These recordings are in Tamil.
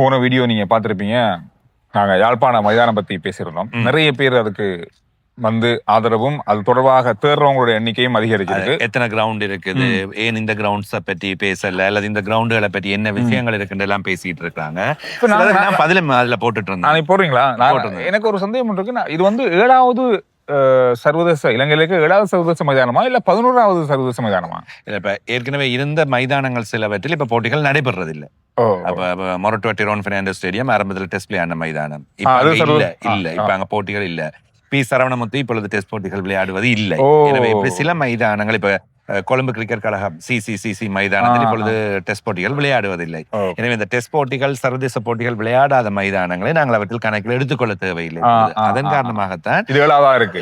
போன வீடியோ நீங்க பார்த்திருப்பீங்க. நாங்க யாழ்ப்பாண மைதானம் பத்தி பேசியிருந்தோம். நிறைய பேர் அதுக்கு வந்து ஆதரவும் அது தொடர்பாக தேடுறவங்களுடைய எண்ணிக்கையும் அதிகரிச்சிருக்கு. எத்தனை கிரவுண்ட் இருக்குது, ஏன் இந்த கிரவுண்ட்ஸை பற்றி பேசல, அல்லது இந்த கிரவுண்டுகளை பற்றி என்ன விஷயங்கள் இருக்குன்னு எல்லாம் பேசிட்டு இருக்காங்க. பதிலும் அதுல போட்டுட்டு இருந்தேன். போடுறீங்களா? எனக்கு ஒரு சந்தேகம் இருக்கு. இது வந்து 7வது சர்வதேச இலங்கையிലേക്ക് 7வது சர்வதேச மைதானமா இல்ல 11வது சர்வதேச மைதானமா? இல்ல, இப்ப ஏற்கனவே இருந்த மைதானங்கள் சிலவற்றில் இப்ப போட்டிகள் நடைபெறதில்லை. அப்ப மொரட்டுவ டிரோன் பெர்னாண்டோ ஸ்டேடியம் ஆரம்பத்தில் டெஸ்ட் விளையாடின மைதானம் இல்ல. இப்ப அங்க போட்டிகள் இல்ல. பி சரவணமுத்து இப்பொழுது டெஸ்ட் போட்டிகள் விளையாடுவது இல்லை. எனவே இப்படி சில மைதானங்கள் இப்ப கொழும்பு கிரிக்கெட் கழகம் சிசிசிசி மைதானத்தில் இப்பொழுது டெஸ்ட் போட்டிகள் விளையாடுவதில்லை. எனவே இந்த டெஸ்ட் போட்டிகள் சர்வதேச போட்டிகள் விளையாடாத மைதானங்களை நாங்கள் அவற்றில் கணக்கில் எடுத்துக்கொள்ள தேவையில்லை. அதன் காரணமாகத்தான்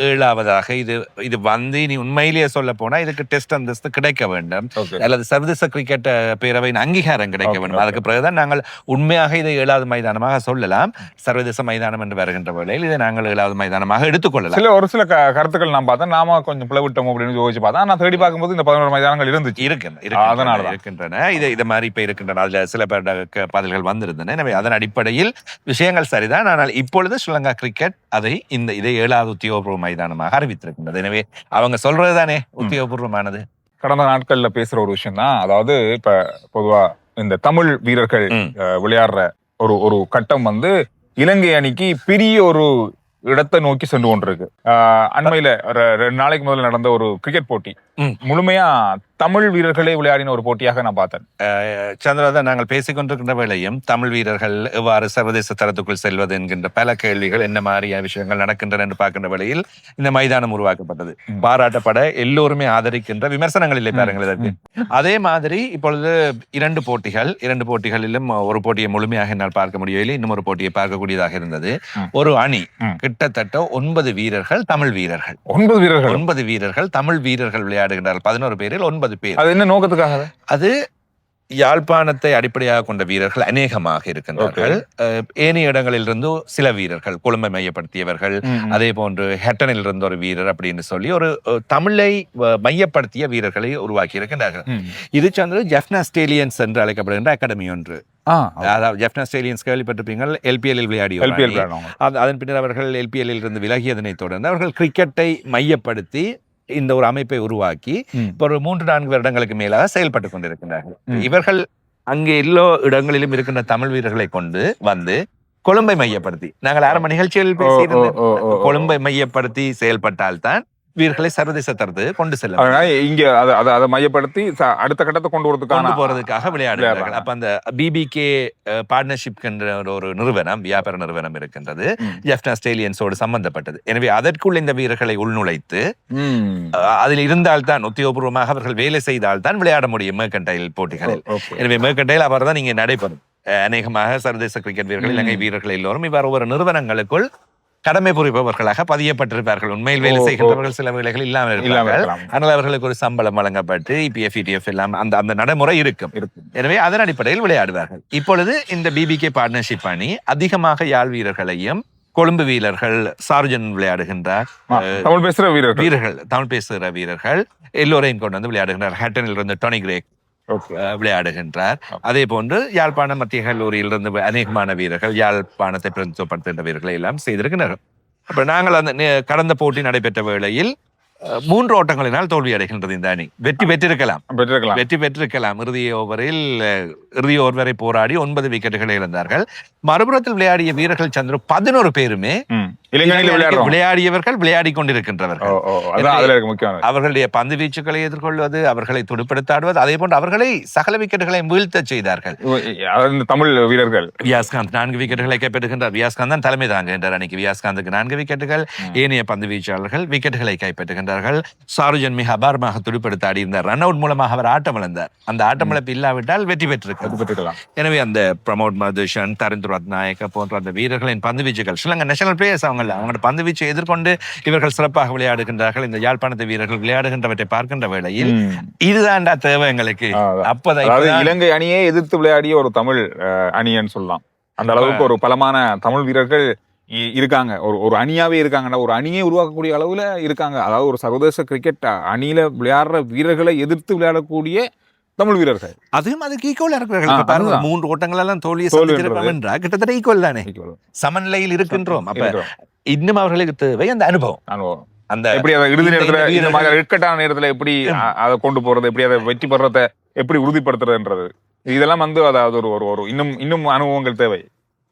7வதாக இது வந்து நீ உண்மையிலேயே சொல்ல போனா இதுக்கு டெஸ்ட் அந்தஸ்து கிடைக்க வேண்டும், அல்லது சர்வதேச கிரிக்கெட் பேரவையின் அங்கீகாரம் கிடைக்க வேண்டும். அதுக்கு பிறகுதான் நாங்கள் உண்மையாக இதை 7வது மைதானமாக சொல்லலாம். சர்வதேச மைதானம் என்று வருகின்ற வேளையில் இதை நாங்கள் 7வது மைதானமாக எடுத்துக்கொள்ளலாம். ஒரு சில கருத்துக்கள் நான் பார்த்தேன், நாம கொஞ்சம் பிளவிட்டோம் அப்படின்னு யோசிச்சு பார்த்தா நான் தேடி பார்க்கும்போது இந்த 11 மைதானங்கள் இருக்கின்றன. இது மாதிரி இப்ப இருக்கின்றன. அதுல சில பேர் பதில்கள் வந்திருந்தன. எனவே அதன் அடிப்படையில் விஷயங்கள் சரிதான். ஆனால் இப்பொழுது ஸ்ரீலங்கா கிரிக்கெட் இதை 7வது உத்தியோகபூர்வ மைதானமாக அறிவித்திருக்கின்றது. எனவே அவங்க சொல்றதுதானே உத்தியோகபூர்வமானது. கடந்த நாட்கள்ல பேசுற ஒரு விஷயம் தான். அதாவது இப்ப பொதுவா இந்த தமிழ் வீரர்கள் விளையாடுற ஒரு கட்டம் வந்து இலங்கை அணிக்கு பெரிய ஒரு இடத்தை நோக்கி சென்று கொண்டிருக்கு. அண்மையில 2 நாளைக்கு முதல்ல நடந்த ஒரு கிரிக்கெட் போட்டி முழுமையா தமிழ் வீரர்களே விளையாடின ஒரு போட்டியாக நான் பார்த்தேன். சந்திரா, நாங்கள் பேசிக்கொண்டிருக்கின்ற வேளையும் தமிழ் வீரர்கள் எவ்வாறு சர்வதேச தரத்துக்குள் செல்வது என்கின்ற பல கேள்விகள், என்ன மாதிரியான விஷயங்கள் நடக்கின்றன என்று பார்க்கின்ற வேளையில் இந்த மைதானம் உருவாக்கப்பட்டது. பாராட்டப்பட எல்லோருமே ஆதரிக்கின்ற விமர்சனங்கள் இல்லை பாருங்கள் இதற்கு. அதே மாதிரி இப்பொழுது 2 போட்டிகளிலும் ஒரு போட்டியை முழுமையாக என்னால் பார்க்க முடியவில்லை, இன்னும் ஒரு போட்டியை பார்க்கக்கூடியதாக இருந்தது. ஒரு அணி கிட்டத்தட்ட 9 வீரர்கள் தமிழ் வீரர்கள். 9 வீரர்கள் தமிழ் வீரர்கள் விளையாடுகின்றார்கள். 11 பேரில் 9 பேர். அது என்ன நோக்கத்துக்காக? அது யாழ்ப்பாணத்தை அடிப்படையாக கொண்ட வீரர்கள் அநேகமாக இருக்கின்றார்கள். ஏனைய இடங்களில் இருந்து சில வீரர்கள், கொழும்பை மையப்படுத்தியவர்கள், அதே போன்று ஹெட்டனில் இருந்த ஒரு வீரர் அப்படின்னு சொல்லி ஒரு தமிழை மையப்படுத்திய வீரர்களை உருவாக்கி இருக்கின்றார்கள். இது சார்ந்தது ஜெஃப்னா ஸ்டேலியன்ஸ் என்று அழைக்கப்படுகின்ற அகாடமி ஒன்று. அதாவது ஜெஃப்னா ஸ்டேலியன்ஸ் கேள்விப்பட்டிருப்பீங்கள். எல்பிஎல்லில் விளையாடிய அதன் பின்னர் அவர்கள் எல்பிஎல்லில் இருந்து விலகியதனை தொடர்ந்து அவர்கள் கிரிக்கெட்டை மையப்படுத்தி இந்த ஒரு அமைப்பை உருவாக்கி இப்போ ஒரு 3-4 வருடங்களுக்கு மேலாக செயல்பட்டு கொண்டிருக்கின்றார்கள். இவர்கள் அங்கே எல்லா இடங்களிலும் இருக்கின்ற தமிழ் வீரர்களை கொண்டு வந்து கொழும்பை மையப்படுத்தி, நாங்கள் ஆரம்ப நிகழ்ச்சியில் பேசியிருந்தோம், கொழும்பை மையப்படுத்தி செயல்பட்டால்தான் வீரர்களை சர்வதேச தரத்துக்கு கொண்டு செல்ல இங்க அதை மையப்படுத்தி அடுத்த கட்டத்தை கொண்டு போறதுக்காக விளையாடுகிறார்கள். அப்ப அந்த பிபிகே பார்ட்னர்ஷிப் என்ற ஒரு நிறுவனம், வியாபார நிறுவனம் இருக்கின்றது, ஜெஃப்னா ஸ்டேலியன்ஸோடு சம்பந்தப்பட்டது. எனவே அதற்குள் இந்த வீரர்களை உள்நுழைத்து அதில் இருந்தால்தான் உத்தியோகபூர்வமாக அவர்கள் வேலை செய்தால்தான் விளையாட முடியும் மெர்கன்டைல் போட்டிகளில். எனவே மெர்கன்டைல் அவர் தான் இங்கே நடைபெறும். அநேகமாக சர்வதேச கிரிக்கெட் வீரர்கள், இலங்கை வீரர்கள் எல்லோரும் இவ்வாறு ஒரு நிறுவனங்களுக்குள் கடமை புரிபவர்களாக பதியப்பட்டிருப்பார்கள். உண்மையில் வேலை செய்கின்றவர்கள் சில வேலைகள் இல்லாமல் இருப்பார்கள். ஆனால் அவர்களுக்கு ஒரு சம்பளம் வழங்கப்பட்டு இபிஎஃப், இடிஎஃப் எல்லாம் அந்த நடைமுறை இருக்கும். எனவே அதன் அடிப்படையில் விளையாடுவார்கள். இப்பொழுது இந்த பிபிகே பார்ட்னர்ஷிப் அணி அதிகமாக யாழ் வீரர்களையும், கொழும்பு வீரர்கள், சார்ஜன் விளையாடுகின்றார், தமிழ் பேசுகிற வீரர்கள் எல்லோரையும் கொண்டு வந்து விளையாடுகின்றார். ஹேட்டனில் இருந்து டோனி கிரேக் விளையாடுகின்றார். அதே போன்று யாழ்ப்பாண மத்திய கல்லூரியில் இருந்து அநேகமான வீரர்கள், யாழ்ப்பாணத்தை பிரதிநிதித்துவப்படுத்துகின்ற வீரர்களை எல்லாம் செய்திருக்கிறார்கள். அப்ப நாங்கள் அந்த கடந்த போட்டி நடைபெற்ற வேளையில் 3 ஓட்டங்களினால் தோல்வி அடைகின்றது இந்த அணி. வெற்றி பெற்றிருக்கலாம். இறுதி ஓவர் வரை போராடி 9 விக்கெட்டுகளை இழந்தார்கள். மறுபுறத்தில் விளையாடிய வீரர்கள் சந்திர 11 பேருமே விளையாடியவர்கள், விளையாடி கொண்டிருக்கின்றவர்கள். அவர்களுடைய பந்து வீச்சுக்களை எதிர்கொள்வது, அவர்களை துடுப்படுத்தாடுவது, அதே போன்று அவர்களை சகல விக்கெட்டுகளை வீழ்த்த செய்தார்கள். தமிழ் வீரர்கள் வியாஸ்காந்த் 4 விக்கெட்டுகளை கைப்பற்றுகின்றார். வியாஸ்காந்த் தான் தலைமை தாங்குகின்றார் அன்னைக்கு. வியாஸ்காந்துக்கு 4 விக்கெட்டுகள், ஏனைய பந்து வீச்சாளர்கள் விக்கெட்டுகளை கைப்பற்றுகின்றார்கள். சார்ஜன் மிக அபாரமாக துடுப்படுத்த ஆடி இருந்தார். ரன் அவுட் மூலமாக அவர் ஆட்டம் இழந்தார். அந்த ஆட்டம் இழப்பு இல்லாவிட்டால் வெற்றி பெற்றிருக்கலாம். எனவே அந்த பிரமோத் மதுஷன், தரிந்து ரத்நாயக்க போன்ற அந்த வீரர்களின் பந்து வீச்சுகள், ஸ்ரீலங்கா நேஷனல் பிளேயர்ஸ், அவங்களோட பந்து வீச்சை எதிர்கொண்டு இவர்கள் சிறப்பாக விளையாடுகின்றார்கள். இந்த யாழ்ப்பாணத்தை வீரர்கள் விளையாடுகின்றவற்றை பார்க்கின்ற வேளையில் இதுதான்டா தேவை எங்களுக்கு. அப்பதான் இலங்கை அணியை எதிர்த்து விளையாடிய ஒரு தமிழ் அணின்னு சொல்லலாம். அந்த அளவுக்கு ஒரு பலமான தமிழ் வீரர்கள் இருக்காங்க. ஒரு அணியாவே இருக்காங்கடா, ஒரு அணியை உருவாக்கக்கூடிய அளவுல இருக்காங்க. அதாவது ஒரு சர்வதேச கிரிக்கெட் அணியில விளையாடுற வீரர்களை எதிர்த்து விளையாடக்கூடிய தமிழ் வீரர்கள் அதுவும் அதுக்கு ஈக்குவலா இருக்கிறார்கள். இப்ப பாருங்க, அதுதான். 3 ஓட்டங்கள் எல்லாம் தோல்வியை தோல்வி சந்திச்சிருக்கோம் என்றா கிட்டத்தட்ட ஈக்குவல் தானே, equal. சமநிலையில் இருக்கின்றோம். அப்ப இருக்கிறோம். இன்னும் அவர்களுக்கு தேவை அந்த அனுபவம். அனுபவம். அந்த எப்படி அதை இறுதி இந்த நேரத்துல இந்த வீரர்கள் மாதிரி இக்கட்டான நேரத்துல எப்படி அதை கொண்டு போறது, எப்படி அதை வெற்றி பெறத எப்படி உறுதிப்படுத்துறதுன்றது, இதெல்லாம் வந்து அதாவது ஒரு இன்னும் அனுபவங்கள் தேவை.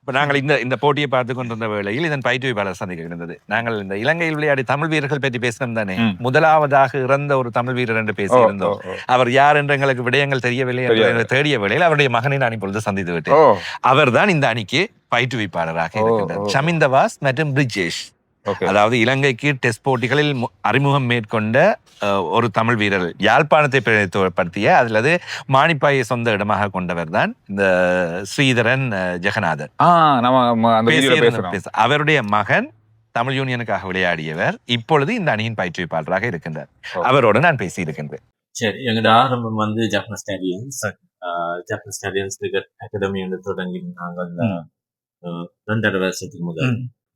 இப்ப நாங்கள் இந்த போட்டியை பார்த்து கொண்டிருந்த வேளையில் இதன் பயிற்றுவிப்பாளர் சந்திக்க இருந்தது. நாங்கள் இந்த இலங்கையில் விளையாடி தமிழ் வீரர்கள் பற்றி பேசினோம் தானே. முதலாவதாக இறந்த ஒரு தமிழ் வீரர் என்று பேசியிருந்தோம். அவர் யார் என்று எங்களுக்கு விடயங்கள் தெரியவில்லை என்று தேடிய வேளையில் அவருடைய மகனை நான் இப்பொழுது சந்தித்து விட்டேன். அவர் தான் இந்த அணிக்கு பயிற்றுவிப்பாளராக இருக்கின்றார். ஷமிந்தவாஸ் மற்றும் பிரிஜேஷ். அதாவது இலங்கைக்கு டெஸ்ட் போட்டிகளில் அறிமுகம் மேற்கொண்ட ஒரு தமிழ் வீரர், யாழ்ப்பாணத்தை பிரதிநிதித்துவப்படுத்திய, அதில் மானிப்பாயை சொந்த இடமாக கொண்டவர் தான் இந்த ஸ்ரீதரன் ஜெகநாதன். அவருடைய மகன் தமிழ் யூனியனுக்காக விளையாடியவர், இப்பொழுது இந்த அணியின் பயிற்றுவிப்பாளராக இருக்கின்றார். அவரோடு நான் பேசி இருக்கின்றேன். சரி, எங்களோட ஆரம்பம் வந்து ஜாப்பனீஸ் ஸ்டாலியன்ஸ் கிரிக்கெட் அகாடமி வந்து தொடங்கி நாங்கள் 2.5 வருஷத்துக்கு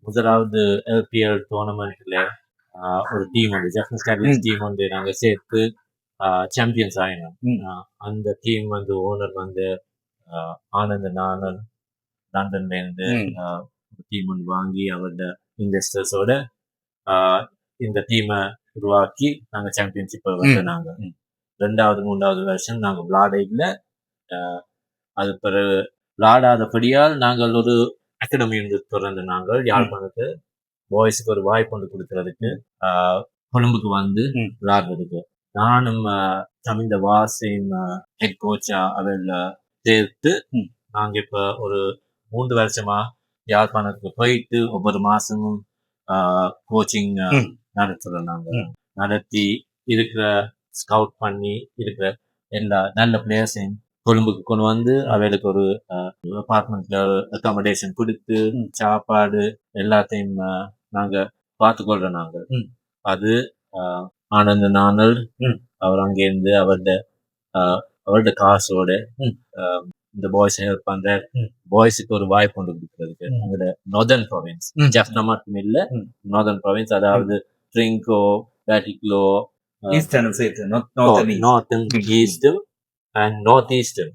முதலாவது LPL டோர்னமெண்ட்ல ஒரு டீம் வந்து ஜாப்பனீஸ் ஸ்டாலியன்ஸ் டீம் வந்து நாங்கள் சேர்த்து சாம்பியன்ஸ் ஆயினோம். அந்த டீம் வந்து ஓனர் வந்து ஆனந்த் நானன் லண்டன்ல இருந்து டீம் வந்து வாங்கி அவரோட இன்வெஸ்டர்ஸோட இந்த டீமை உருவாக்கி நாங்கள் சாம்பியன்ஷிப்பை வந்து நாங்கள் 2வது 3வது வருஷம் நாங்கள் விளையாடல. அது பிறகு விளையாடாதபடியால் நாங்கள் ஒரு அகாடமி வந்து தொடர்ந்து நாங்கள் யாழ்ப்பாணத்து பாய்ஸுக்கு ஒரு வாய்ப்பு வந்து கொடுக்கறதுக்கு கொழும்புக்கு வந்து விளையாடுறதுக்கு நானும் தமிழ் வாசின் ஹெட் கோச்சா அதில் சேர்த்து நாங்க இப்ப ஒரு 3 வருஷமா யாழ்ப்பாணத்துக்கு போயிட்டு ஒவ்வொரு மாசமும் கோச்சிங் நடத்துறோம். நாங்க நடத்தி இருக்கிற ஸ்கவுட் பண்ணி இருக்கிற எல்லா நல்ல பிளேயர்ஸையும் கொழும்புக்கு கொண்டு வந்து அவைகளுக்கு ஒரு அபார்ட்மெண்ட்ல அகாமடேஷன் கொடுத்து சாப்பாடு எல்லாத்தையும் நாங்க பார்த்துக்கொள்றோம். நாங்க அது ஆனந்த் நானல் அவர் அங்கிருந்து அவரோட காசோட இந்த பாய்ஸ் ஹெல்ப் பண்ற பாய்ஸுக்கு ஒரு வாய்ப்பு கொண்டு கொடுக்கறதுக்கு அங்க நார்தர்ன் ப்ராவின்ஸ், ஜெஃப்னா மட்டும் இல்ல, நார்தர்ன் ப்ராவின்ஸ், அதாவது Trinco, Batticaloa, northern east and north eastern,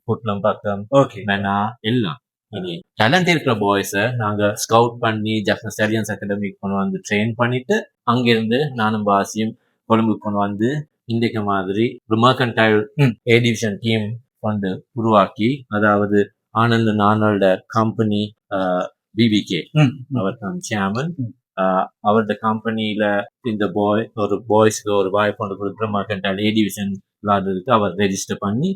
Puttalam பக்கம், மெனா எல்லாம். இனி டேலண்ட் இருக்கிற பாய்ஸை நாங்க ஸ்கவுட் பண்ணி ஜெஃப்னா ஸ்டாலியன்ஸ் அகாடமிக்கு கொண்டு வந்து ட்ரெயின் பண்ணிட்டு அங்கிருந்து நானும் பாசியும் கொழும்புக்கு கொண்டு வந்து இன்றைக்கு மாதிரி ஒரு மர்கன்டைல் ஏ டிவிஷன் டீம் கொண்டு உருவாக்கி, அதாவது ஆனந்த் நானோட கம்பெனி பிபிகே அவர் தான் சேர்மன். அவரோட கம்பெனியில இந்த பாய்ஸ்க்கு ஒரு வாய்ப்பு கொண்டு கொடுக்குற மர்கன்டைல் ஏ டிவிஷன் விளையாடுறதுக்கு அவர் ரெஜிஸ்டர் பண்ணி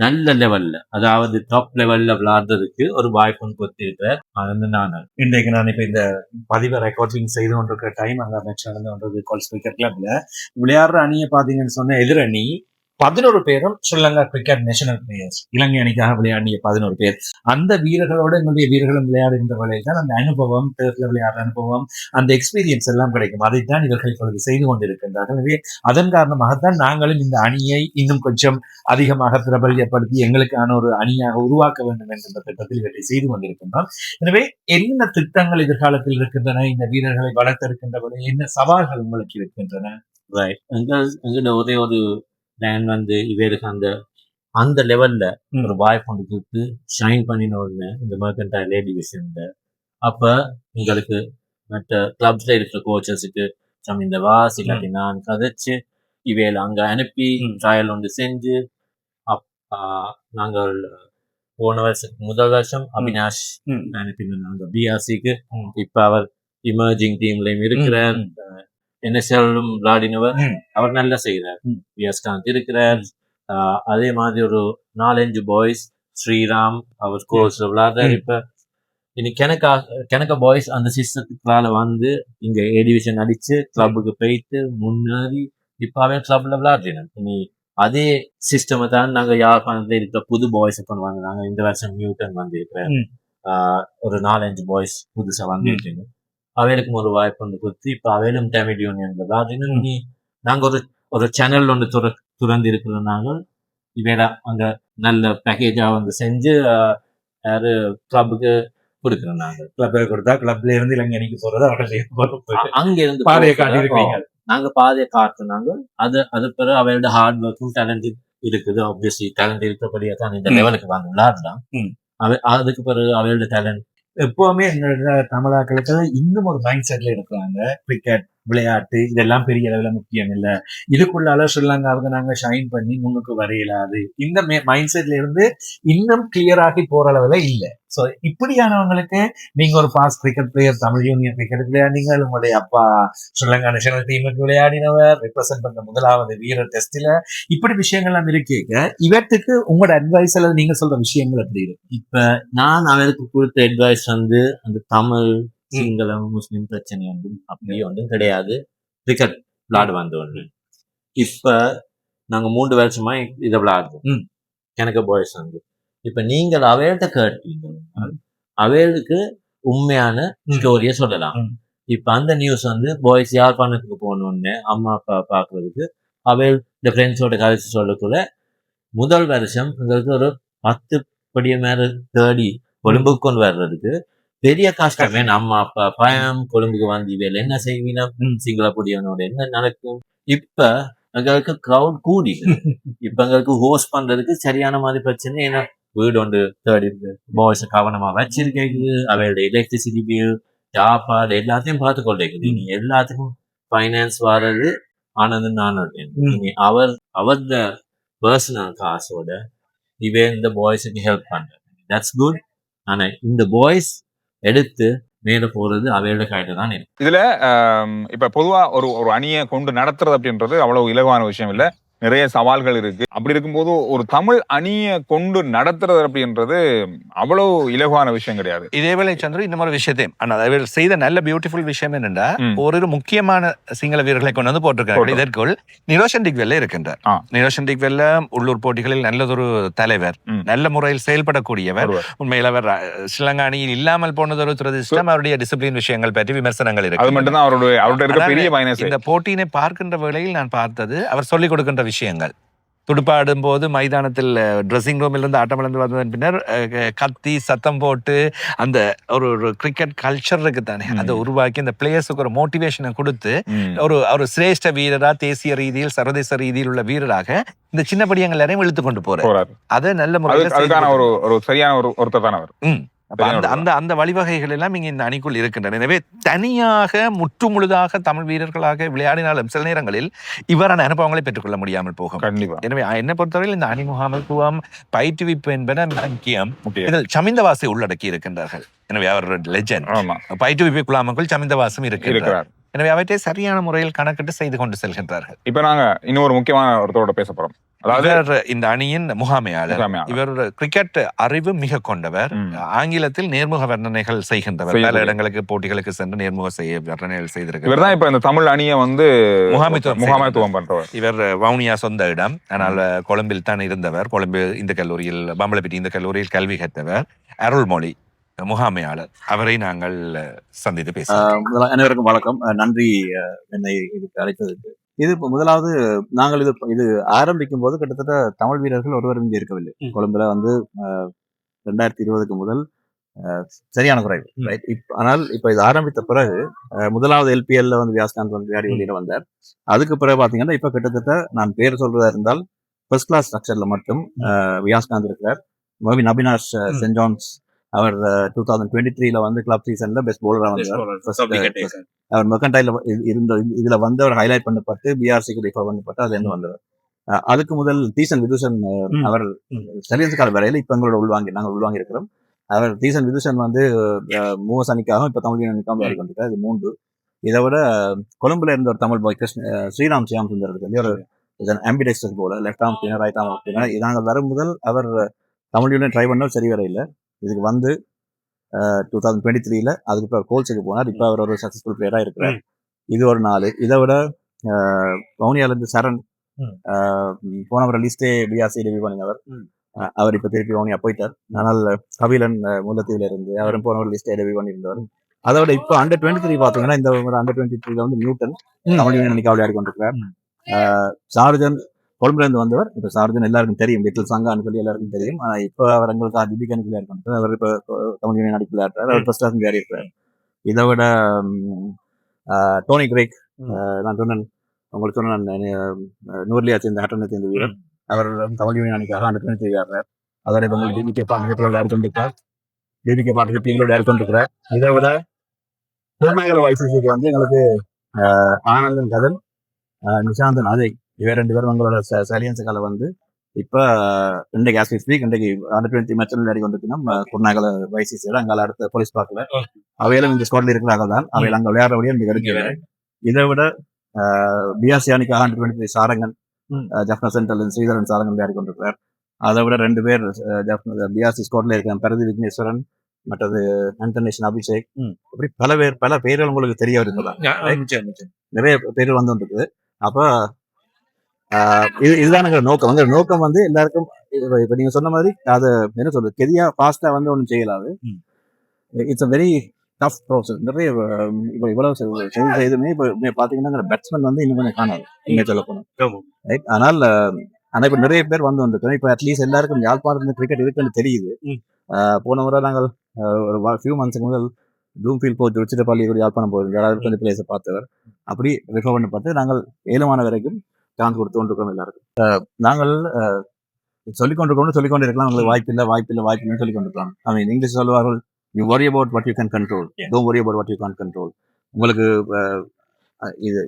நல்ல லெவல்ல, அதாவது டாப் லெவல்ல விளையாடுறதுக்கு ஒரு வாய்ப்பு கொடுத்திருக்கிறார் ஆனந்த் நானல். இன்றைக்கு நான் இப்ப இந்த பதிவை ரெக்கார்டிங் செய்து கொண்டிருக்கிற டைம் அங்க மேட்ச் நடந்து கொண்டது கால்ஸ் கிரிக்கெட் கிளப்ல. விளையாடுற அணியை பாத்தீங்கன்னு சொன்ன எதிரணி 11 பேரும் ஸ்ரீலங்கா கிரிக்கெட் நேஷனல் பிளேயர்ஸ், இலங்கை அணிக்காக விளையாடிய 11 பேர். அந்த வீரர்களோட எங்களுடைய வீரர்களும் விளையாடுகின்ற வேளையில் தான் அந்த அனுபவம், டர்ஃப்ல விளையாடுற அனுபவம், அந்த எக்ஸ்பீரியன்ஸ் எல்லாம் கிடைக்கும். அதைத்தான் இவர்கள் இப்பொழுது செய்து கொண்டிருக்கின்றார்கள். எனவே அதன் காரணமாகத்தான் நாங்களும் இந்த அணியை இன்னும் கொஞ்சம் அதிகமாக பிரபல்யப்படுத்தி எங்களுக்கான ஒரு அணியாக உருவாக்க வேண்டும் என்ற திட்டத்தில் இவற்றை செய்து கொண்டிருக்கின்றோம். எனவே என்ன திட்டங்கள் எதிர்காலத்தில் இருக்கின்றன, இந்த வீரர்களை வளர்த்திருக்கின்ற என்ன சவால்கள் உங்களுக்கு இருக்கின்றன? ரைட், எங்களோட ஒரே ஒரு பிளான் வந்து இவருக்கு அந்த லெவல்ல ஒரு வாய்ப்பு கொண்டு கொடுத்து ஷைன் பண்ணினோன்னு இந்த மர்கன்டைல் ஏ டிவிஷன்ல. அப்ப எங்களுக்கு மற்ற கிளப்ஸ்ல இருக்கிற கோச்சஸுக்கு இந்த வாஸ் இல்லாட்டி நான் கதைச்சு இவையில அங்க அனுப்பி ட்ரையல் ஒன்று செஞ்சு நாங்கள் போன வருஷத்துக்கு முதல் வருஷம் அவினாஷ் அனுப்பினோம் நாங்க பிஆர்சிக்கு. இப்ப அவர் இமர்ஜிங் டீம்லயும் இருக்கிறார். NSL-லும் விளையாடினவர், அவர் நல்லா செய்கிறார். வியாஸ்காந்த் இருக்கிறார். அதே மாதிரி ஒரு 4-5 பாய்ஸ், ஸ்ரீராம் அவர் கோர்ஸ் விளையாடுறாரு. இப்ப இனி கெனக்கா பாய்ஸ் அந்த சிஸ்டத்துக்குள்ளால வந்து இங்க ஏ டிவிஷன் அடிச்சு கிளப்புக்கு போயிட்டு முன்னேறி இப்ப அவன் கிளப்ல விளையாடுறேன். இனி அதே சிஸ்டம் தான் நாங்க யாழ்ப்பாணத்துல இருக்கிற புது பாய்ஸ் கொண்டு வாங்குறாங்க. இந்த வருஷம் நியூட்டன் வந்து இருக்கிறேன். ஒரு 4-5 பாய்ஸ் புதுசா வந்துட்டு அவைகளுக்கும் ஒரு வாய்ப்பு வந்து கொடுத்து இப்ப அவையிலும் தமிழ் யூனியன் நீ நாங்க ஒரு சேனல் ஒன்று துறந்து இருக்கிறோம். நாங்கள் இவையில அங்க நல்ல பேக்கேஜா வந்து செஞ்சு யாரு கிளப்புக்கு கொடுக்குறோம். நாங்க கிளப் கொடுத்தா கிளப்ல இருந்து இலங்கை அணிக்கு போறது அவர்கள் அங்க இருந்து பாதையை காட்டி இருக்கீங்க. நாங்க பாதையை காட்டுனாங்க. அது பிறகு அவளோட ஹார்ட் ஒர்க்கும் டேலண்ட் இருக்குது. ஆப்வியஸ்லி டேலண்ட் இருக்கிறபடியா தான் இந்த லெவலுக்கு வந்து விளையாடுறான். அதுக்கு பிறகு அவளோட டேலண்ட் எப்பவுமே எங்களோட தமிழாக்களுக்கு இன்னும் ஒரு மைண்ட் செட்ல இருக்கிறாங்க. கிரிக்கெட் விளையாட்டு இதெல்லாம் பெரிய அளவுல முக்கியம் இல்ல, இதுக்குள்ளால ஸ்ரீலங்காவுக்கு நாங்க ஷைன் பண்ணி முன்னுக்கு வரையலாது, இந்த மைண்ட் செட்ல இருந்து இன்னும் கிளியர் ஆகி போற அளவுல இல்ல. சோ இப்படியானவங்களுக்கு நீங்க ஒரு past cricket player, Tamil union cricket விளையாடிங்க, உங்களுடைய அப்பா ஸ்ரீலங்கா நேஷனல் டீமுக்கு விளையாடினவர், ரெப்ரசென்ட் பண்ற முதலாவது வீரர் டெஸ்ட்ல, இப்படி விஷயங்கள்லாம் இருக்கீங்க. இவற்றுக்கு உங்களோட அட்வைஸ் அல்லது நீங்க சொல்ற விஷயங்கள் எப்படி இருக்கு? இப்ப நான் அவருக்கு கொடுத்த அட்வைஸ் வந்து அந்த தமிழ் சிங்களம் முஸ்லிம் பிரச்சனை வந்து அப்படியே ஒன்றும் கிடையாது. கிரிக்கெட் விளையாடு வந்து ஒன்று. இப்ப நாங்க 3 வருஷமா இதை விளையாடுறோம். எனக்கு பாய்ஸ் வந்து இப்ப நீங்கள் அவையிட்ட கேட்டீங்க, அவைகளுக்கு உண்மையான ஸ்டோரிய சொல்லலாம். இப்ப அந்த நியூஸ் வந்து பாய்ஸ் யாழ்ப்பாணத்துக்கு போகணும்னு அம்மா அப்பா பாக்குறதுக்கு அவையில் இந்த ஃப்ரெண்ட்ஸோட கதைச்சு சொல்லக்குள்ள முதல் வருஷம் எங்களுக்கு ஒரு 10 படிய மேல தேடி கொழும்புக்கு கொண்டு வர்றதுக்கு பெரிய கஷ்டமே. அம்மா அப்பா பயம், கொழும்புக்கு வந்து வேலை என்ன செய்வீனா, சிங்கள பொடியவனோட என்ன நடக்கும். இப்ப எங்களுக்கு கிரௌட் கூடி இப்ப எங்களுக்கு ஹோஸ்ட் பண்றதுக்கு சரியான மாதிரி பிரச்சனை. ஏன்னா வீடு ஒன்று தேடி இருக்கு, பாய்ஸ் கவனமா வச்சிருக்கேக்குது, அவையோட எலக்ட்ரிசிட்டி பில், சாப்பாடு எல்லாத்தையும் பார்த்து கொள்ளைக்குது. நீ எல்லாத்துக்கும் ஃபைனான்ஸ் வர்றது ஆனது நான் அவரோட பர்சனல் காசோட இவே இந்த பாய்ஸுக்கு ஹெல்ப் பண்றேன். That's good. ஆனா இந்த பாய்ஸ் எடுத்து மேல போறது அவையோட கையில தான் இருக்கு. இதுல இப்ப பொதுவா ஒரு ஒரு அணியை கொண்டு நடத்துறது அப்படின்றது அவ்வளவு இலகுவான விஷயம் இல்ல, நிறைய சவால்கள் இருக்கு. அப்படி இருக்கும்போது ஒரு தமிழ் அணியை கொண்டு நடத்துறது அப்படின்றது அவ்வளவு இலகுவான விஷயம் கிடையாது. இதேவேளை சந்திர இந்த மாதிரி விஷயத்தையும் அவர் செய்த நல்ல பியூட்டிஃபுல் விஷயம் என்னென்னா, ஒரு முக்கியமான சிங்கள வீரர்களை கொண்டு வந்து போட்டிருக்காங்க. இதற்குள் நிரோஷன் டிக்வெல்ல இருக்கின்றார். நிரோஷன் டிக்வெல்ல உள்ளூர் போட்டிகளில் நல்லதொரு தலைவர், நல்ல முறையில் செயல்படக்கூடியவர். உண்மையில் அவர் ஸ்ரீலங்கா அணியில் இல்லாமல் போனது ஒரு துரதிர்ஷ்டம். அவருடைய டிசிப்ளின் விஷயங்கள் பற்றி விமர்சனங்கள் இருக்கு. அது மட்டும்தான் அவருடைய பெரிய மைனஸ். இந்த போட்டியினை பார்க்கின்ற வேளையில் நான் பார்த்தது அவர் சொல்லிக் கொடுக்கின்ற விஷயங்கள். துடுப்பாடும் போது மைதானத்தில் ட்ரெஸ்ஸிங் ரூமில் இருந்து ஆட்டமிழந்து வந்ததன் பின்னர் கத்தி சத்தம் போட்டு அந்த ஒரு கிரிக்கெட் கல்ச்சர் இருக்கு தானே, அதை உருவாக்கி அந்த பிளேயர்ஸுக்கு ஒரு மோட்டிவேஷனை கொடுத்து ஒரு சிரேஷ்ட வீரரா, தேசிய ரீதியில் சர்வதேச ரீதியில் உள்ள வீரராக இந்த சின்ன படியங்கள் எல்லாரையும் இழுத்து கொண்டு போறாரு. அதை நல்ல முறையில் ஒரு சரியான ஒருத்தர் தான் அவர். அந்த வழிவகைகள் எல்லாம் இங்க இந்த அணிக்குள் இருக்கின்றன. எனவே தனியாக முற்றுமுழுதாக தமிழ் வீரர்களாக விளையாடினாலும் சில நேரங்களில் இவரான அனுபவங்களை பெற்றுக்கொள்ள முடியாமல் போகும். எனவே என்னை பொறுத்தவரையில் இந்த அணி முகாமைத்துவம், பயிற்றுவிப்பு என்பன முக்கியம். இதில் சமிந்தவாசை உள்ளடக்கி இருக்கின்றார்கள். எனவே அவர் லெஜெண்ட். பயிற்றுவிப்பு குழாமுக்குள் சமிந்தவாசம் இருக்கிறார். எனவே அவற்றை சரியான முறையில் கணக்கிட்டு செய்து கொண்டு செல்கின்றார்கள். இப்ப நாங்க இன்னொரு முக்கியமான ஒருத்தரோட பேச போறோம். அதாவது இந்த அணியின் முகாமையாளர். இவர் கிரிக்கெட் அறிவு மிக கொண்டவர். ஆங்கிலத்தில் நேர்முக வர்ணனைகள் செய்கின்றவர். பல இடங்களுக்கு போட்டிகளுக்கு சென்று நேர்முக வர்ணனைகள் செய்திருக்கிறார். இவர் தான் இப்ப இந்த தமிழ் அணியை வந்து முகாமைத்துவம் பண்றவர். இவர் வவுனியா சொந்த இடம், ஆனால் கொழும்பில் தான் இருந்தவர். கொழும்பு இந்த கல்லூரியில், பம்பளப்பிட்டி இந்த கல்லூரியில் கல்வி கற்றவர். அருள்மொழி முகாமையாளர். அவரை நாங்கள் சந்தித்து பேசுவோம். அனைவருக்கும் வணக்கம். நன்றி என்னை இதுக்கு அழைத்ததுக்கு. இது முதலாவது நாங்கள் இது ஆரம்பிக்கும் போது கிட்டத்தட்ட தமிழ் வீரர்கள் ஒருவரும் இங்கே இருக்கவில்லை. கொழும்புல வந்து 2020 முதல் சரியான குறைவு. ஆனால் இப்ப இது ஆரம்பித்த பிறகு முதலாவது LPL வந்து வியாஸ்காந்த் வந்து விளையாடி வெளியில வந்தார். அதுக்கு பிறகு பாத்தீங்கன்னா இப்ப கிட்டத்தட்ட நான் பேர் சொல்றதா இருந்தால் ஃபர்ஸ்ட் கிளாஸ் ஸ்ட்ரக்சர்ல மட்டும் வியாஸ்காந்த் இருக்கிறார். மோவின் அபினாஷ் சென்ட் ஜான்ஸ் அவர் 2023 வந்து கிளப் சீசன்ல பெஸ்ட் பவுலரா வந்தார். அவர் மெர்கன்டைல இருந்த இதுல வந்து அவர் ஹைலைட் பண்ணப்பட்டு BRCக்கு ரிஃபர் பண்ணப்பட்டு அதுல இருந்து வந்தவர். அதுக்கு முதல் தீசன் விதுஷன் அவர் சரியன்ஸ் கால வரையில இப்ப எங்களோட நாங்கள் உள்வாங்கி இருக்கிறோம். அவர் தீசன் விதுஷன் வந்து மூவஸ் அணிக்காகவும் இப்ப தமிழ் அணிக்காகவும் விளையாடி கொண்டிருக்காரு. இது 3. இதை விட கொழும்புல இருந்த ஒரு தமிழ் பாய் ஸ்ரீராம் சியாம் சுந்தர் வந்து ஒரு ஆம்பிடெக்ஸ்டர் போல லெஃப்ட் ஆம் ஸ்பின்னர், ரைட் ஆம் ஸ்பின்னர். நாங்கள் வரும் முதல் அவர் தமிழ் யூனியன் ட்ரை பண்ணால் சரி வர இல்லை. இதுக்கு வந்து 2023 அதுக்கு கோல்ஸுக்கு போனார். இப்ப அவர் ஒரு சக்சஸ்ஃபுல் பிளேயரா இருக்கிறார். இது ஒரு 4. இதை விட வவுனியால இருந்து சரண் போன ஒரு லிஸ்டே BRC டெபியூ பண்ணினவர். அவர் இப்ப திருப்பி வவுனியா போயிட்டார். ஆனால் கபிலன் முல்லைத்தீவுல இருந்து அவரும் போன ஒரு லிஸ்டே டெபியூ பண்ணியிருந்தவர். அதை விட இப்ப Under 23 பாத்தீங்கன்னா இந்த Under 23 வந்து நியூட்டன் தமிழ் யூனியன் அணிக்காக விளையாடி கொண்டிருக்கிறார். சார்ஜன் கொழும்புல இருந்து வந்தவர். இப்ப சார்ஜன் எல்லாருக்கும் தெரியும், லிட்டில் சங்கான்னு சொல்லி எல்லாருக்கும் தெரியும். ஆனா இப்ப அவர் எங்களுக்கு அதிபிகனுக்கு விளையாடி கொண்டார். அவர் இப்ப தமிழ் யூனியன் அடிக்கு விளையாடுறாரு. அவர் ஃபர்ஸ்ட் விளையாடி இருக்கிறார். இதை விட டோனி கிரேக், நான் சொன்னேன் உங்களுக்கு சொன்ன நூர்லியா சேர்ந்த ஹட்டனை சேர்ந்த வீரர் அவர் தமிழ் யூனியன் அணிக்காக அந்த செய்கிறார். அதோட இப்போ உங்களுக்கு டிபிகே பார்ட்னர்ஷிப்பில் விளையாடி கொண்டிருக்கார். டிபிகே பார்ட்னர்ஷிப் எங்களோட விளையாடி கொண்டிருக்கிறார். இதை விட திருநகர வைசிசிக்கு வந்து எங்களுக்கு ஆனந்தன் கதன், நிஷாந்தன் அஜய் இவர் 2 பேரும் எங்களோட சலியன்ஸுக்கால வந்து இப்போ இன்றைக்கு ஆஸ் வி ஸ்பீக் இன்றைக்கு அண்டர் 20 மேட்ச் விளையாடி கொண்டிருக்கோம். குருநாகல வைசிசியோட அங்கே அடுத்த போலீஸ் பார்க்கல அவையிலும் இந்த ஸ்குவாட்ல இருக்கிறாங்க தான் அவையில் அங்கே விளையாடுறபடியே இன்றைக்கு எடுக்கிறார். இதை விட பிஆர்சி அணிக்கு அண்டர் 23 சாரங்கன், ஜப்னா சென்ட்ரல் ஸ்ரீதரன் சாரங்கன் விளையாடி கொண்டிருக்கிறார். அதை விட 2 பேர் பிஆர்சி ஸ்குவாட்ல இருக்காங்க, பரதி விக்னேஸ்வரன் மற்றது அண்டர்நேஷன் அபிஷேக். அப்படி பல பேர்கள் உங்களுக்கு தெரிய இருக்கலாம். நிறைய பேர் வந்து இருக்குது. அப்போ இதுதான் நோக்கம். அந்த நோக்கம் வந்து எல்லாருக்கும் இப்ப நீங்க சொன்ன மாதிரி அதை என்ன சொல்றது கெதியா ஃபாஸ்டா வந்து ஒன்றும் செய்யலாது. It's a very tough process. நிறைய இப்போ இவ்வளவு செய்துமே இப்போ பாத்தீங்கன்னா பேட்ஸ்மேன் வந்து இன்னும் கொஞ்சம் காணாது இங்க சொல்ல போனோம். ரைட். ஆனா இப்ப நிறைய பேர் வந்து வந்துருக்கோம். இப்ப அட்லீஸ்ட் எல்லாருக்கும் யாழ்ப்பாணத்துல கிரிக்கெட் இருக்குன்னு தெரியுது. போன முறை நாங்கள் ஒரு ஃபியூ மந்த்ஸ்க்கு முதல் ப்ளூம்ஃபீல்ட் போச்சு உச்சிட்டப்பள்ளி யாழ்ப்பாணம் போயிருந்தோம். யாராவது கொஞ்சம் பிளேஸை பார்த்தவர் அப்படி ரெஃபர் பண்ணி பார்த்து நாங்கள் 7 வரைக்கும் சான்ஸ் கொடுத்து கொண்டிருக்கோம் எல்லாருக்கும். நாங்கள் சொல்லிக்கொண்டு இருக்கலாம். உங்களுக்கு வாய்ப்பில்லைன்னு சொல்லி கொண்டிருக்கலாம். ஐ மீன் இங்கிலீஷ் சொல்லுவார்கள், you worry about what you can control, don't worry about what you can't control. உங்களுக்கு இது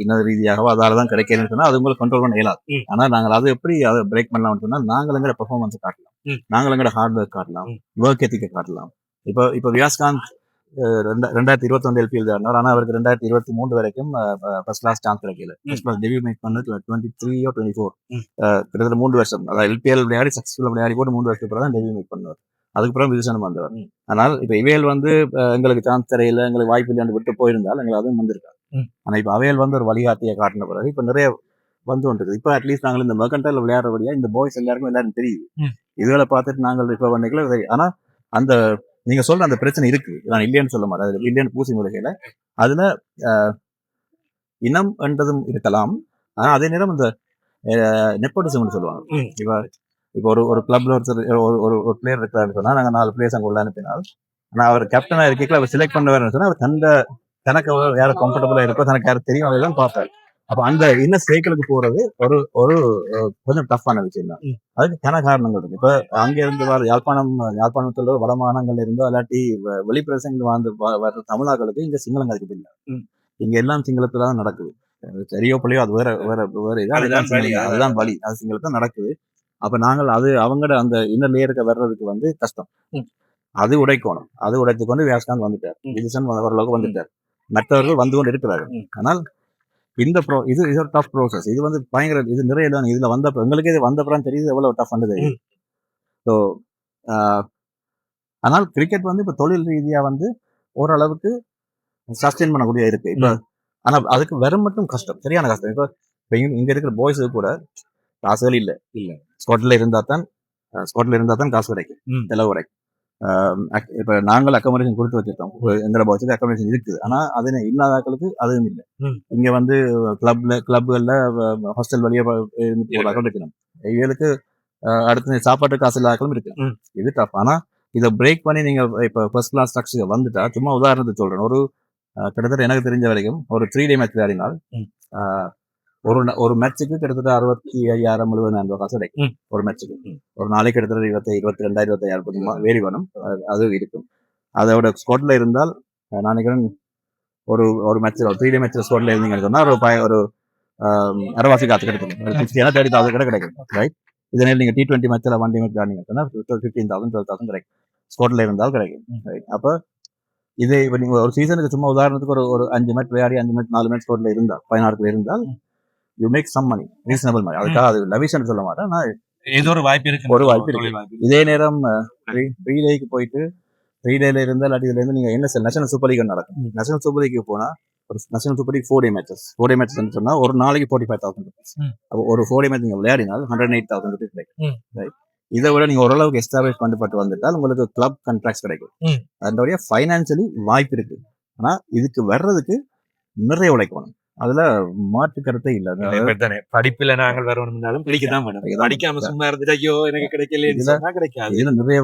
இன ரீதியாகவோ அதால தான் கிடைக்கிறேன்னு சொன்னா அது உங்களுக்கு கண்ட்ரோல் பண்ண இயலாது. ஆனா நாங்கள் அதை எப்படி அதை பிரேக் பண்ணலாம்னு சொன்னா நாங்கள் எங்கட பெர்ஃபார்மன்ஸை காட்டலாம், நாங்கள் எங்கட ஹார்ட் ஒர்க் காட்டலாம், ஒர்க் எத்திக்கை காட்டலாம். இப்போ வியாஸ்காந்த் 2021 எல்பிஎல் ஆனார். ஆனால் அவருக்கு 2023 வரைக்கும் ஃபர்ஸ்ட் கிளாஸ் சான்ஸ் கிடைக்கல. ஃபர்ஸ்ட் கிளாஸ் டெபியூ மேக் பண்ணது 23 or 24 கிட்டத்தட்ட 3 வருஷம். அதாவது எல்பிஎல் விளையாடி சக்ஸஸ்ஃபுல்லாக விளையாடி போட்டு 3 வருஷத்துக்கு அப்புறம் தான் டெபியூ மேக் பண்ணுவார். அதுக்கப்புறம் விஜயசனம் வந்தவர். ஆனால் இப்போ இவையல் வந்து எங்களுக்கு சான்ஸ் தரையில எங்களுக்கு வாய்ப்பு இல்லையாண்டு விட்டு போயிருந்தால் எங்களுக்கு அதுவும் வந்திருக்காரு. ஆனால் இப்போ அவையல் வந்து ஒரு வழிகாட்டியை காட்டின பிறகு இப்போ நிறைய வந்து கொண்டிருக்கு. இப்போ அட்லீஸ்ட் நாங்கள் இந்த மெர்கன்டைல் விளையாடுறபடியா இந்த பாய்ஸ் எல்லாரும் தெரியுது. இதுகளை பார்த்துட்டு நாங்கள் இப்போ பண்ணிக்கல. ஆனால் அந்த நீங்க சொல்ற அந்த பிரச்சனை இருக்கு, நான் இல்லைன்னு சொல்ல மாட்டேன். அது இல்லைன்னு பூசி முறையில அதுல இனம் என்றதும் இருக்கலாம். ஆனா அதே நேரம் இந்த நெப்போட்டிசம்னு சொல்லுவாங்க. இப்போ ஒரு கிளப்ல ஒரு பிளேயர் இருக்கிறாருன்னு சொன்னா நாங்க 4 பிளேயர்ஸ் அங்க உள்ள அனுப்பினால், ஆனா அவர் கேப்டனா இருக்கீங்களா அவர் செலக்ட் பண்ணுவாருன்னு சொன்னா அவர் தனக்கு யாரும் கம்ஃபர்டபுளா இருக்கோ தனக்கு யாரும் தெரியும் அதைதான் பார்ப்பாரு. அப்ப அந்த இன்ன சைக்கிளுக்கு போறது ஒரு கொஞ்சம் டஃப்பான விஷயம் தான். அதுக்கு கன காரணங்கள் இருக்கு. இப்ப அங்க இருந்து வர யாழ்ப்பாணத்துல வட மாகாணங்கள்ல இருந்தோ இல்லாட்டி வெளிப்பிரசங்க வர்ற தமிழர்களுக்கு இங்க சிங்களம் கதைக்கு இல்லை. இங்க எல்லாம் சிங்களத்துல தான் நடக்குது. சரியோ பிள்ளையோ அது வேற அதுதான் வழி. அது சிங்களத்துல நடக்குது. அப்ப நாங்கள் அது அவங்களோட அந்த இன்னர் லேயருக்கு வர்றதுக்கு வந்து கஷ்டம். அது உடைக்கணும். அது உடைத்து கொண்டு வியாஸ்காந்த் வந்துட்டார், விஜயசன் ஓரளவுக்கு வந்துட்டார், மற்றவர்கள் வந்து கொண்டு இருக்கிறார்கள். ஆனால் இந்த இது ஒரு டஃப் ப்ரோசஸ். இது வந்து பயங்கர இது நிறைய இதுல வந்தப்ப எங்களுக்கு இது வந்தப்பறம் தெரியுது எவ்வளவு டஃப் வந்து தெரியுது. ஸோ ஆனால் கிரிக்கெட் வந்து இப்ப தொழில் ரீதியா வந்து ஓரளவுக்கு சஸ்டெயின் பண்ணக்கூடிய இருக்கு. இப்ப ஆனா அதுக்கு வெறும் மட்டும் கஷ்டம், சரியான கஷ்டம். இப்ப இங்க இருக்கிற பாய்ஸுக்கு கூட காசுகள் இல்ல ஸ்குவாட்ல இருந்தா தான் காசு கிடைக்கும், செலவு கிடைக்கும். இப்ப நாங்கள் அக்கமடேஷன் கொடுத்து வச்சிருக்கோம், எங்களோட பாய்ஸுக்கு அக்கமடேஷன் இருக்குது. ஆனா அது இல்லாதாக்களுக்கு அதுவும் இல்லை. இங்க வந்து கிளப்கள்ல ஹாஸ்டல் வழியா இருக்கணும். இவங்களுக்கு அடுத்த சாப்பாட்டு காசு இல்லாதாக்களும் இருக்கு. இது டஃப். ஆனா இதை பிரேக் பண்ணி நீங்க இப்ப ஃபர்ஸ்ட் கிளாஸ் ஸ்ட்ரக்சர் வந்துட்டா, சும்மா உதாரணத்துக்கு சொல்றேன், ஒரு கிட்டத்தட்ட எனக்கு தெரிஞ்ச வரைக்கும் ஒரு 3 டே மேட்ச் விளையாடினால் ஒரு மேட்சுக்கு கிட்டத்தட்ட 65,000 70,000 காசு கிடைக்கும் ஒரு மேட்சுக்கு. ஒரு நாளைக்கு கிட்டத்தட்ட 22,000 22,500 வேரி வேணும், அது இருக்கும். அதோட ஸ்குவாட்ல இருந்தால் நான் நினைக்கிறேன் ஒரு மேட்ச் 3 டே மேட்ச் ஸ்குவாட்ல இருந்தீங்கன்னு சொன்னா ஒரு அரவாசி காசு கிடைக்கும், 30,000 கூட கிடைக்கும். ரைட். இதே நீங்க T20 மேட்ச்ல 1 டே மேட்ச் விளையாடிங்க சொன்னா 15,000 12,000 கிடைக்கும், ஸ்குவாட்ல இருந்தால் கிடைக்கும். ரைட். அப்ப இதே இப்ப நீங்க ஒரு சீசனுக்கு சும்மா உதாரணத்துக்கு ஒரு 5 மேட்ச் விளையாடி 5 மேட்ச் 4 மேட்ச் ஸ்குவாட்ல இருந்தால் 16 இருந்தால் you make some money, reasonable money. அதுக்காக அது லவிஷன் சொல்ல மாட்டேன், நான் ஏதோ ஒரு வாய்ப்பு இருக்கு. இதே நேரம் 3 டேக்கு போயிட்டு 3 டேல இருந்தால் இல்லாட்டி இதுல இருந்து நீங்க என்ன நேஷனல் சூப்பர் லீக் நடக்கும். நேஷனல் சூப்பர் லீக்கு போனா ஒரு national super league 4 day matches சொன்னா ஒரு நாளைக்கு 45,000 rupees. அப்போ ஒரு 4 டே மேட்ச் நீங்க விளையாடினால் 108,000 rupees கிடைக்கும். இதை விட நீங்க ஓரளவுக்கு எஸ்டாப்ளிஷ் பண்ணப்பட்டு வந்துட்டால் உங்களுக்கு கிளப் கான்ட்ராக்ட்ஸ் கிடைக்கும். அதனுடைய ஃபைனான்சியலி வாய்ப்பு இருக்கு. ஆனா இதுக்கு வர்றதுக்கு நிறைய உழைக்கணும், அதுல மாற்று கருத்தே இல்ல. படிப்புல நாங்கள் வரணும்னாலும் படிக்கதான் வேணும். படிக்காம சும்மா இருந்துட்டு ஐயோ எனக்கு கிடைக்கல கிடைக்காது. இதுல நிறைய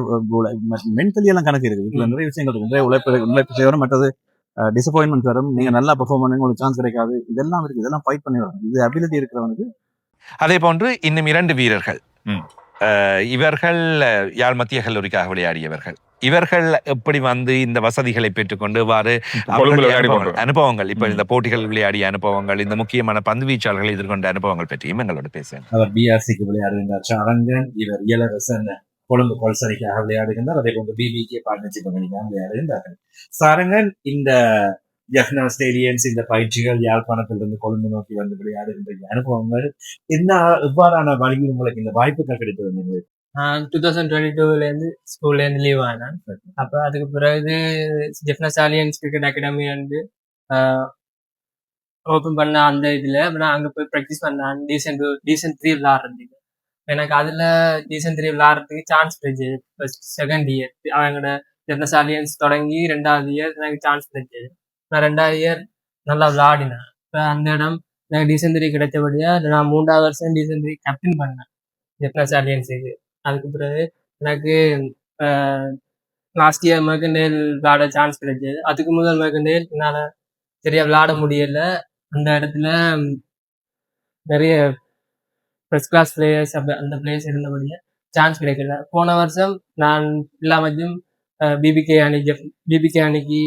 மென்டலி எல்லாம் கணக்கு இருக்கு. இதுல நிறைய விஷயங்கள் இருக்கு. நிறைய உழைப்பு செய்யணும். மற்றது டிசப்பாயின்மெண்ட் வரும், நீங்க நல்லா பெர்ஃபார்ம் பண்ணுங்க, உங்களுக்கு சான்ஸ் கிடைக்காது, இதெல்லாம் இருக்கு. இதெல்லாம் ஃபைட் பண்ணி வரணும். இது அபிலிட்டி இருக்கிறவனுக்கு. அதே போன்று இன்னும் 2 வீரர்கள். ம். இவர்கள் யாழ் மத்திய கல்லூரிக்காக விளையாடியவர்கள். இவர்கள் எப்படி வந்து இந்த வசதிகளை பெற்றுக்கொண்டு இவ்வாறு கொழும்புல விளையாடி அனுபவங்கள், இப்ப இந்த போட்டிகள் விளையாடிய அனுபவங்கள், இந்த முக்கியமான பந்து வீச்சாளர்கள் எதிர்கொண்ட அனுபவங்கள் பற்றியும் எங்களோட பேசுகிறேன். அவர் பிஆர்சிக்கு விளையாடுகின்றார் சாரங்கன், இவர் இளவரசன் கொழும்பு கொல்சரிக்காக விளையாடுகின்றார். அதே போன்று பிபிகே பார்ட்னர்ஷிப் கம்பெனிக்காக விளையாடுகின்றார்கள். சாரங்கன், இந்த ஜெஃப்னா ஸ்டேடியன்ஸ், இந்த பயிற்சிகள், யாழ்ப்பாணத்திலிருந்து கொழும்பு நோக்கி வந்து விளையாடுகின்ற அனுபவங்கள் என்ன, எவ்வாறான வழியில் உங்களுக்கு இந்த வாய்ப்புகள் கிடைத்தது? 2022 ஸ்கூல்லேருந்து லீவ் ஆனேன். அப்போ அதுக்கு பிறகு ஜெஃப்னா ஸ்டாலியன்ஸ் கிரிக்கெட் அகாடமி வந்து ஓப்பன் பண்ண அந்த இதில் நான் அங்கே போய் ப்ராக்டிஸ் பண்ணேன். டீசன்ட் 3 விளாட்றதுக்கு எனக்கு அதில் டீசன்ட் 3 விளாட்றதுக்கு சான்ஸ் கிடைச்சது. ஃபர்ஸ்ட் செகண்ட் இயர் அவங்களோட ஜெஃப்னா ஸ்டாலியன்ஸ் தொடங்கி 2வது இயர் எனக்கு சான்ஸ் கிடைச்சது. நான் 2வது இயர் நல்லா விளாடினேன். இப்போ அந்த இடம் எனக்கு டீசன்ட் 3 கிடைச்சபடியாக நான் 3வது வருஷம் டீசன்ட் 3 கேப்டன் பண்ணேன் ஜெஃப்னா ஸ்டாலியன்ஸுக்கு. அதுக்கு பிறகு எனக்கு லாஸ்ட் இயர் மெர்கண்டேல் விளையாட சான்ஸ் கிடைச்சது. அதுக்கு முதல் மெர்கண்டேல் என்னால் சரியாக விளையாட முடியல. அந்த இடத்துல நிறைய ஃபர்ஸ்ட் கிளாஸ் பிளேயர்ஸ் அந்த பிளேயர்ஸ் இருந்தபடியே சான்ஸ் கிடைக்கல. போன வருஷம் நான் எல்லா மேட்சும் பிபிகே அணிக்கு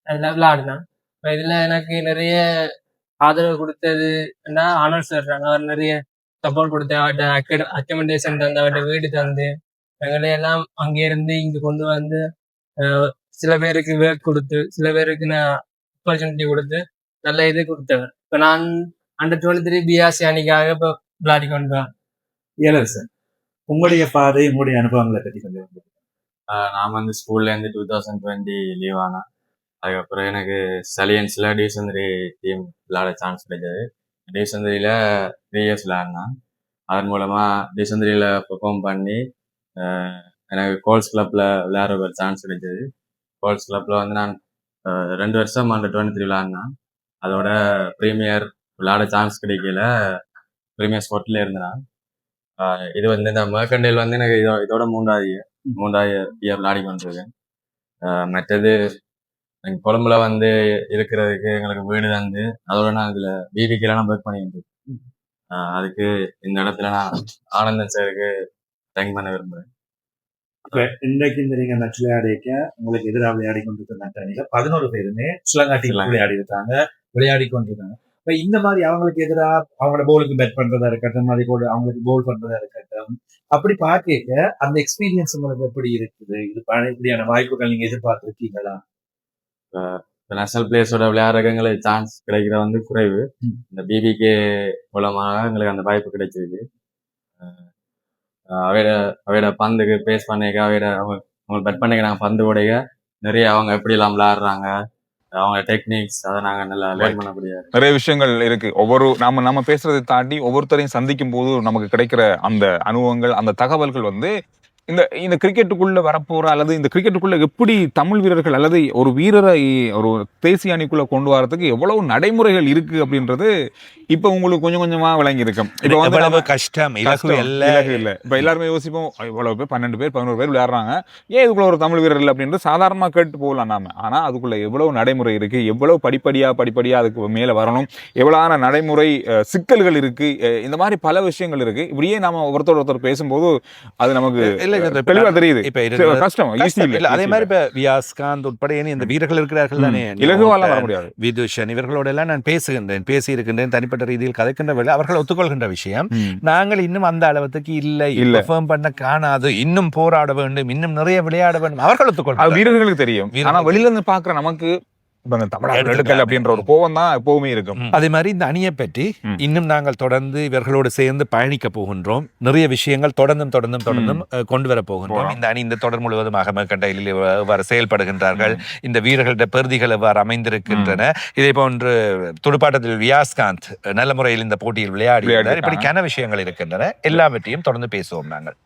அதில் விளையாடினேன். இதில் எனக்கு நிறைய ஆதரவு கொடுத்தது என்ன, ஆனர்ஸ் வர்றாங்க. அவர் நிறைய சப்போர்ட் கொடுத்து அவர்கிட்ட அக்கமெண்டேஷன் தந்து, அவர்கிட்ட வீடு தந்து, எங்களையெல்லாம் அங்கே இருந்து இங்கே கொண்டு வந்து சில பேருக்கு ஒர்க் கொடுத்து, சில பேருக்கு நான் ஆப்பர்ச்சுனிட்டி கொடுத்து நல்ல இது கொடுத்தவர். இப்போ நான் அண்டர் 23 பிஆர்சி அணிக்காக இப்போ விளையாடி கொண்டு வரேன். இளவரசன், உங்களுடைய பாதை, உங்களுடைய அனுபவங்களை பற்றி கொஞ்சம். நான் வந்து ஸ்கூல்லேருந்து 2020 லீவ் ஆனேன். அதுக்கப்புறம் எனக்கு சலியன்ஸில் டிவிஷன் 3 டீம் விளையாட சான்ஸ் கிடைச்சது. டிவிஷன் 3ல 3 இயர்ஸ் விளையாடினேன். அதன் மூலமாக டிவிஷன் 3ல பெர்ஃபார்ம் பண்ணி எனக்கு கோல்ஸ் கிளப்பில் விளையாடுற ஒரு சான்ஸ் கிடைச்சது. கோல்ஸ் கிளப்பில் வந்து நான் 2 வருஷம் அண்டர் 23 விளையாடினேன். அதோட ப்ரீமியர் விளையாட சான்ஸ் கிடைக்கல, ப்ரீமியர் ஸ்பாட்டில் இருந்தேன். இது வந்து இந்த மெர்கண்டேல் வந்து எனக்கு இதோட 3வது இயர் விளையாடி கொண்டிருக்கேன். மற்றது எங்கள் கொழும்புல வந்து இருக்கிறதுக்கு எங்களுக்கு வீடு தந்து, அதோட நான் இதில் பிபிகேல நான் ஒர்க் பண்ணிட்டு அதுக்கு இந்த இடத்துல நான் ஆனந்தன் சாருக்கு தேங்க் பண்ண விரும்புகிறேன். இப்போ இன்றைக்கு இந்த நீங்கள் நச்சு விளையாடிக்க உங்களுக்கு எதிராக விளையாடி கொண்டிருக்கிற நட்டணியில் 11 பேருமே ஸ்ரீலங்கா டீம் விளையாடி கொண்டிருக்காங்க. இப்போ இந்த மாதிரி அவங்களுக்கு எதிராக அவங்களோட போலுக்கு பெட் பண்ணுறதா இருக்கட்டும், அதே போல அவங்களுக்கு போல் பண்ணுறதா இருக்கட்டும், அப்படி பார்க்க அந்த எக்ஸ்பீரியன்ஸ் உங்களுக்கு எப்படி இருக்குது? இது இப்படியான வாய்ப்புகள் நீங்கள் எதிர்பார்த்துருக்கீங்களா? இப்போ நேஷனல் பிளேயர்ஸோட விளையாடுறதுக்கு எங்களுக்கு சான்ஸ் கிடைக்கிற வந்து குறைவு. இந்த பிபிகே மூலமாக எங்களுக்கு அந்த வாய்ப்பு கிடைச்சிருக்கு. அவையோட பந்துக்கு பேஸ் பண்ணிக்க, அவங்க பெட் பண்ணிக்க நாங்கள் பந்து உடைய நிறைய அவங்க எப்படிலாம் விளையாடுறாங்க, அவங்க டெக்னிக்ஸ், அதை நாங்கள் நல்லா லேர்ன் பண்ண முடியாது. நிறைய விஷயங்கள் இருக்கு. நம்ம பேசுறதை தாண்டி ஒவ்வொருத்தரையும் சந்திக்கும் போது நமக்கு கிடைக்கிற அந்த அனுபவங்கள், அந்த தகவல்கள் வந்து இந்த கிரிக்கெட்டுக்குள்ள வரப்போற, அல்லது இந்த கிரிக்கெட்டுக்குள்ள எப்படி தமிழ் வீரர்கள் அல்லது ஒரு வீரரை ஒரு தேசிய அணிக்குள்ள கொண்டு வரதுக்கு எவ்வளவு நடைமுறைகள் இருக்கு அப்படின்றது இப்ப உங்களுக்கு கொஞ்சம் கொஞ்சமா விளங்கி இருக்கும். இப்ப வந்து கஷ்டம் இலகு இல்ல. இப்ப எல்லாருமே யோசிப்போம், இவ்வளவு பேர் 12 பேர் 11 பேர் விளையாடுறாங்க, ஏன் இதுக்குள்ள ஒரு தமிழ் வீரர் இல்லை அப்படின்றது சாதாரணமா கேட்டு போகலாம் நாம. ஆனா அதுக்குள்ள எவ்வளவு நடைமுறை இருக்கு, எவ்வளவு படிப்படியா அதுக்கு மேல வரணும், எவ்வளவு நடைமுறை சிக்கல்கள் இருக்கு, இந்த மாதிரி பல விஷயங்கள் இருக்கு. இப்படியே நாம ஒருத்தர் பேசும்போது அது நமக்கு தெளிவா தெரியுது. கஷ்டம் இல்ல. அதே மாதிரி இப்ப வியாஸ்காந்த் உட்பட இந்த வீரர்கள் இருக்கிறார்கள் தானே, இலகுவாலாம் வர முடியாது. விதுஷன் இவர்களோட எல்லாம் நான் பேசியிருக்கின்றேன் தனிப்பட்ட ரீதியில் கதைக்கின்ற வேலை அவர்கள் ஒத்துக்கொள்கின்ற விஷயம். நாங்கள் இன்னும் அந்த அளவுக்கு இல்ல பெர்ஃபார்ம் பண்ண காணாது, இன்னும் போராட வேண்டும், இன்னும் நிறைய விளையாட வேண்டும், அவர்கள் ஒத்துக்கொள்ளும். வீரர்களுக்கு தெரியும். ஆனா வெளியில இருந்து பாக்குற நமக்கு அப்படின்ற ஒரு கோவம் தான் எப்பவுமே இருக்கும். அதே மாதிரி இந்த அணியை பற்றி இன்னும் நாங்கள் தொடர்ந்து இவர்களோடு சேர்ந்து பயணிக்க போகின்றோம். நிறைய விஷயங்கள் தொடர்ந்தும் கொண்டு வர போகின்றோம். இந்த அணி இந்த தொடர் முழுவதுமாக மெர்கண்டைலில் எவ்வாறு செயல்படுகின்றார்கள், இந்த வீரர்களுடைய பெறுதிகள் எவ்வாறு அமைந்திருக்கின்றன, இதே போன்று துடுப்பாட்டத்தில் வியாஸ்காந்த் நல்ல முறையில் இந்த போட்டியில் விளையாடி இப்படிக்கான விஷயங்கள் இருக்கின்றன. எல்லாவற்றையும் தொடர்ந்து பேசுவோம் நாங்கள்.